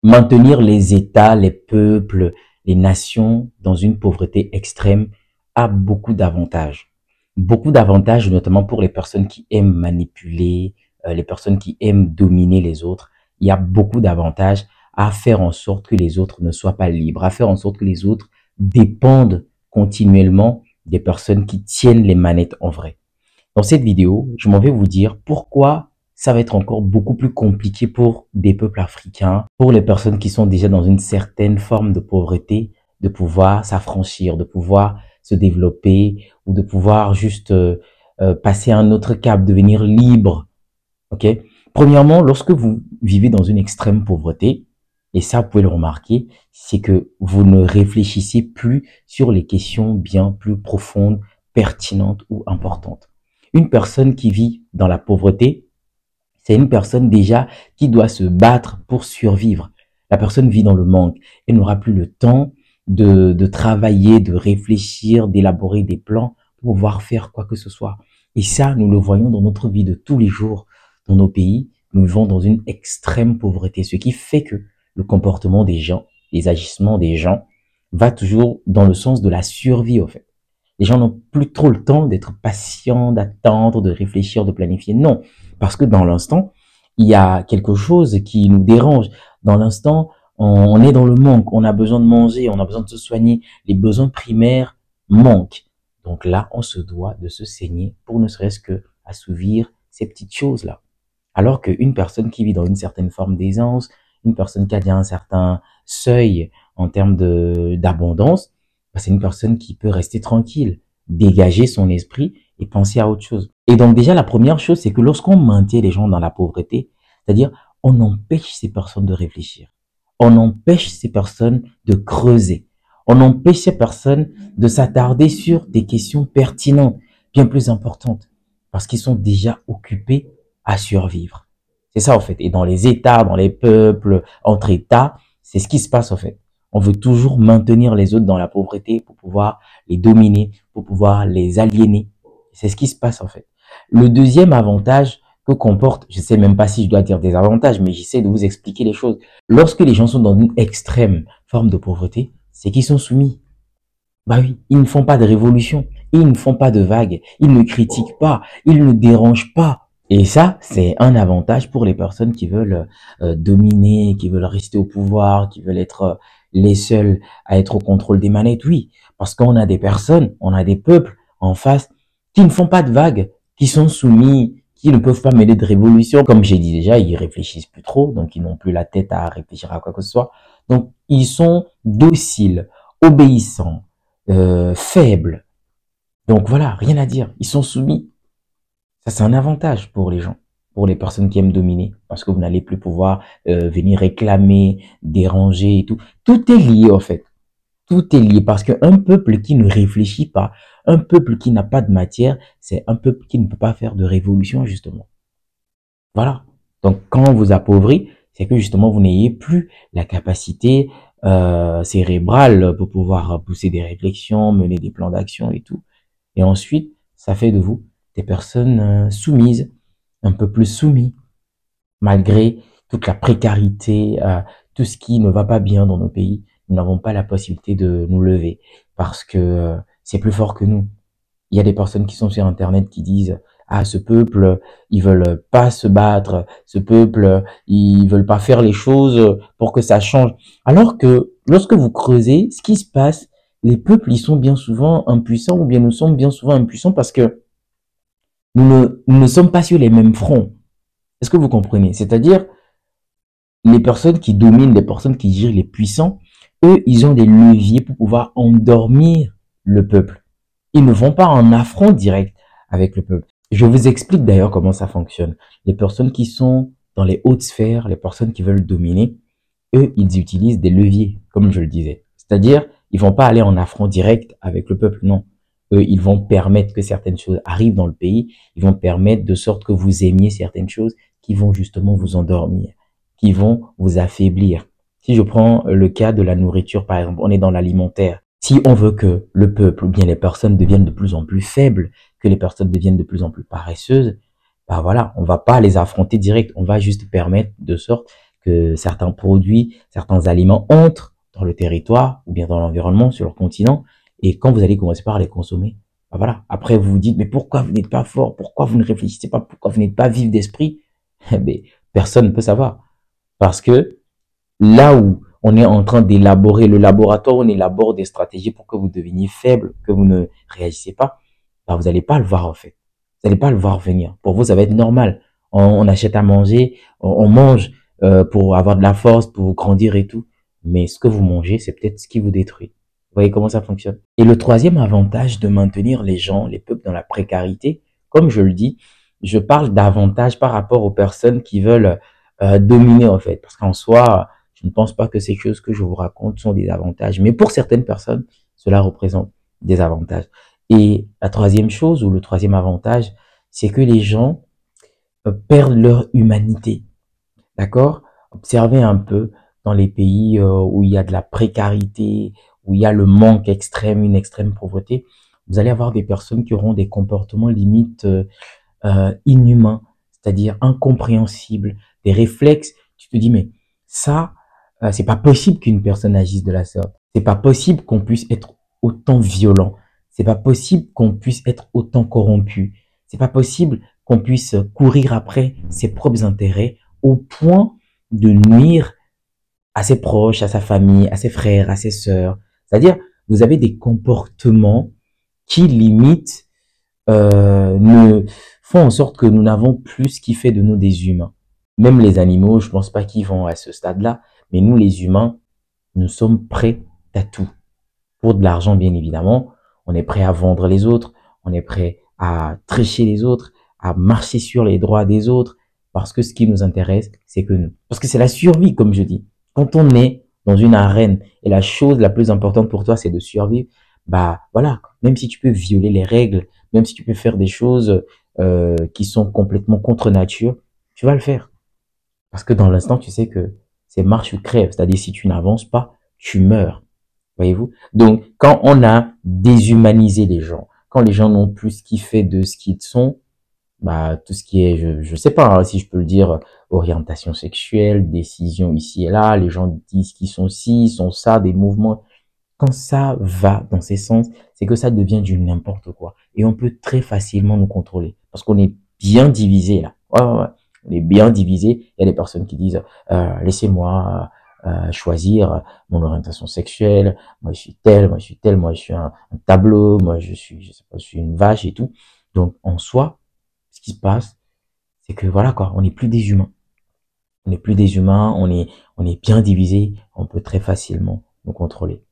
Maintenir les États, les peuples, les nations dans une pauvreté extrême a beaucoup d'avantages. Beaucoup d'avantages, notamment pour les personnes qui aiment manipuler, les personnes qui aiment dominer les autres. Il y a beaucoup d'avantages à faire en sorte que les autres ne soient pas libres, à faire en sorte que les autres dépendent continuellement des personnes qui tiennent les manettes en vrai. Dans cette vidéo, je m'en vais vous dire pourquoi ça va être encore beaucoup plus compliqué pour des peuples africains, pour les personnes qui sont déjà dans une certaine forme de pauvreté, de pouvoir s'affranchir, de pouvoir se développer ou de pouvoir juste passer à un autre cap, devenir libre. Ok? Premièrement, lorsque vous vivez dans une extrême pauvreté, et ça vous pouvez le remarquer, c'est que vous ne réfléchissez plus sur les questions bien plus profondes, pertinentes ou importantes. Une personne qui vit dans la pauvreté, c'est une personne déjà qui doit se battre pour survivre. La personne vit dans le manque. Elle n'aura plus le temps de travailler, de réfléchir, d'élaborer des plans pour pouvoir faire quoi que ce soit. Et ça, nous le voyons dans notre vie de tous les jours. Dans nos pays, nous vivons dans une extrême pauvreté, ce qui fait que le comportement des gens, les agissements des gens, va toujours dans le sens de la survie, au fait. Les gens n'ont plus trop le temps d'être patients, d'attendre, de réfléchir, de planifier. Non, parce que dans l'instant, il y a quelque chose qui nous dérange. Dans l'instant, on est dans le manque, on a besoin de manger, on a besoin de se soigner. Les besoins primaires manquent. Donc là, on se doit de se saigner pour ne serait-ce que assouvir ces petites choses-là. Alors qu'une personne qui vit dans une certaine forme d'aisance, une personne qui a déjà un certain seuil en termes d'abondance, c'est une personne qui peut rester tranquille, dégager son esprit et penser à autre chose. Et donc déjà, la première chose, c'est que lorsqu'on maintient les gens dans la pauvreté, c'est-à-dire on empêche ces personnes de réfléchir, on empêche ces personnes de creuser, on empêche ces personnes de s'attarder sur des questions pertinentes, bien plus importantes, parce qu'ils sont déjà occupés à survivre. C'est ça, en fait. Et dans les États, dans les peuples, entre États, c'est ce qui se passe, en fait. On veut toujours maintenir les autres dans la pauvreté pour pouvoir les dominer, pour pouvoir les aliéner. C'est ce qui se passe, en fait. Le deuxième avantage que comporte, je sais même pas si je dois dire des avantages, mais j'essaie de vous expliquer les choses. Lorsque les gens sont dans une extrême forme de pauvreté, c'est qu'ils sont soumis. Bah oui, ils ne font pas de révolution, ils ne font pas de vagues, ils ne critiquent pas, ils ne dérangent pas. Et ça, c'est un avantage pour les personnes qui veulent dominer, qui veulent rester au pouvoir, qui veulent être les seuls à être au contrôle des manettes. Oui, parce qu'on a des personnes, on a des peuples en face qui ne font pas de vagues, qui sont soumis, qui ne peuvent pas mêler de révolution. Comme j'ai dit déjà, ils réfléchissent plus trop, donc ils n'ont plus la tête à réfléchir à quoi que ce soit. Donc, ils sont dociles, obéissants, faibles. Donc voilà, rien à dire. Ils sont soumis. Ça, c'est un avantage pour les gens, pour les personnes qui aiment dominer, parce que vous n'allez plus pouvoir venir réclamer, déranger et tout. Tout est lié, en fait. Tout est lié, parce qu'un peuple qui ne réfléchit pas, un peuple qui n'a pas de matière, c'est un peuple qui ne peut pas faire de révolution, justement. Voilà. Donc, quand on vous appauvrit, c'est que, justement, vous n'ayez plus la capacité cérébrale pour pouvoir pousser des réflexions, mener des plans d'action et tout. Et ensuite, ça fait de vous des personnes soumises, un peu plus soumis, malgré toute la précarité, tout ce qui ne va pas bien dans nos pays. Nous n'avons pas la possibilité de nous lever parce que c'est plus fort que nous. Il y a des personnes qui sont sur Internet qui disent « Ah, ce peuple, ils veulent pas se battre. Ce peuple, ils veulent pas faire les choses pour que ça change. » Alors que lorsque vous creusez, ce qui se passe, les peuples, ils sont bien souvent impuissants ou bien nous sommes bien souvent impuissants parce que nous ne sommes pas sur les mêmes fronts. Est-ce que vous comprenez? C'est-à-dire, les personnes qui dominent, les personnes qui gèrent les puissants, eux, ils ont des leviers pour pouvoir endormir le peuple. Ils ne vont pas en affront direct avec le peuple. Je vous explique d'ailleurs comment ça fonctionne. Les personnes qui sont dans les hautes sphères, les personnes qui veulent dominer, eux, ils utilisent des leviers, comme je le disais. C'est-à-dire, ils vont pas aller en affront direct avec le peuple, non. Eux, ils vont permettre que certaines choses arrivent dans le pays, ils vont permettre de sorte que vous aimiez certaines choses qui vont justement vous endormir, qui vont vous affaiblir. Si je prends le cas de la nourriture, par exemple, on est dans l'alimentaire. Si on veut que le peuple ou bien les personnes deviennent de plus en plus faibles, que les personnes deviennent de plus en plus paresseuses, bah voilà, on va pas les affronter direct, on va juste permettre de sorte que certains produits, certains aliments entrent dans le territoire ou bien dans l'environnement, sur leur continent. Et quand vous allez commencer par les consommer, ben voilà. Après, vous vous dites, mais pourquoi vous n'êtes pas fort? Pourquoi vous ne réfléchissez pas? Pourquoi vous n'êtes pas vif d'esprit? Mais personne ne peut savoir. Parce que là où on est en train d'élaborer, le laboratoire, on élabore des stratégies pour que vous deveniez faible, que vous ne réagissez pas, ben vous n'allez pas le voir en fait. Vous n'allez pas le voir venir. Pour vous, ça va être normal. On achète à manger, on mange pour avoir de la force, pour grandir et tout. Mais ce que vous mangez, c'est peut-être ce qui vous détruit. Vous voyez comment ça fonctionne? Et le troisième avantage de maintenir les gens, les peuples dans la précarité, comme je le dis, je parle d'avantage par rapport aux personnes qui veulent dominer en fait. Parce qu'en soi, je ne pense pas que ces choses que je vous raconte sont des avantages. Mais pour certaines personnes, cela représente des avantages. Et la troisième chose, ou le troisième avantage, c'est que les gens perdent leur humanité. D'accord? Observez un peu dans les pays où il y a de la précarité, où il y a le manque extrême, une extrême pauvreté, vous allez avoir des personnes qui auront des comportements limite inhumains, c'est-à-dire incompréhensibles, des réflexes. Tu te dis, mais ça, c'est pas possible qu'une personne agisse de la sorte. C'est pas possible qu'on puisse être autant violent. C'est pas possible qu'on puisse être autant corrompu. C'est pas possible qu'on puisse courir après ses propres intérêts au point de nuire à ses proches, à sa famille, à ses frères, à ses sœurs. C'est-à-dire, vous avez des comportements qui limite ne font en sorte que nous n'avons plus ce qui fait de nous des humains. Même les animaux, je pense pas qu'ils vont à ce stade-là, mais nous les humains, nous sommes prêts à tout. Pour de l'argent, bien évidemment, on est prêt à vendre les autres, on est prêt à tricher les autres, à marcher sur les droits des autres, parce que ce qui nous intéresse, c'est que nous. Parce que c'est la survie, comme je dis. Quand on est dans une arène et la chose la plus importante pour toi, c'est de survivre, bah voilà, même si tu peux violer les règles, même si tu peux faire des choses qui sont complètement contre nature, tu vas le faire. Parce que dans l'instant, tu sais que c'est marche ou crève. C'est-à-dire, si tu n'avances pas, tu meurs. Voyez-vous? Donc, quand on a déshumanisé les gens, quand les gens n'ont plus ce qui fait de ce qu'ils sont, bah, tout ce qui est, je sais pas hein, si je peux le dire, orientation sexuelle, décision ici et là, les gens disent qu'ils sont ci, ils sont ça, des mouvements. Quand ça va dans ces sens, c'est que ça devient du n'importe quoi. Et on peut très facilement nous contrôler. Parce qu'on est bien divisé là. Ouais, ouais, ouais. On est bien divisé. Il y a des personnes qui disent, laissez-moi choisir mon orientation sexuelle. Moi, je suis tel, moi, je suis tel, moi, je suis un tableau, moi, je suis, je sais pas, je suis une vache et tout. Donc, en soi, ce qui se passe, c'est que voilà quoi, on n'est plus des humains. On n'est plus des humains, on est bien divisé, on peut très facilement nous contrôler.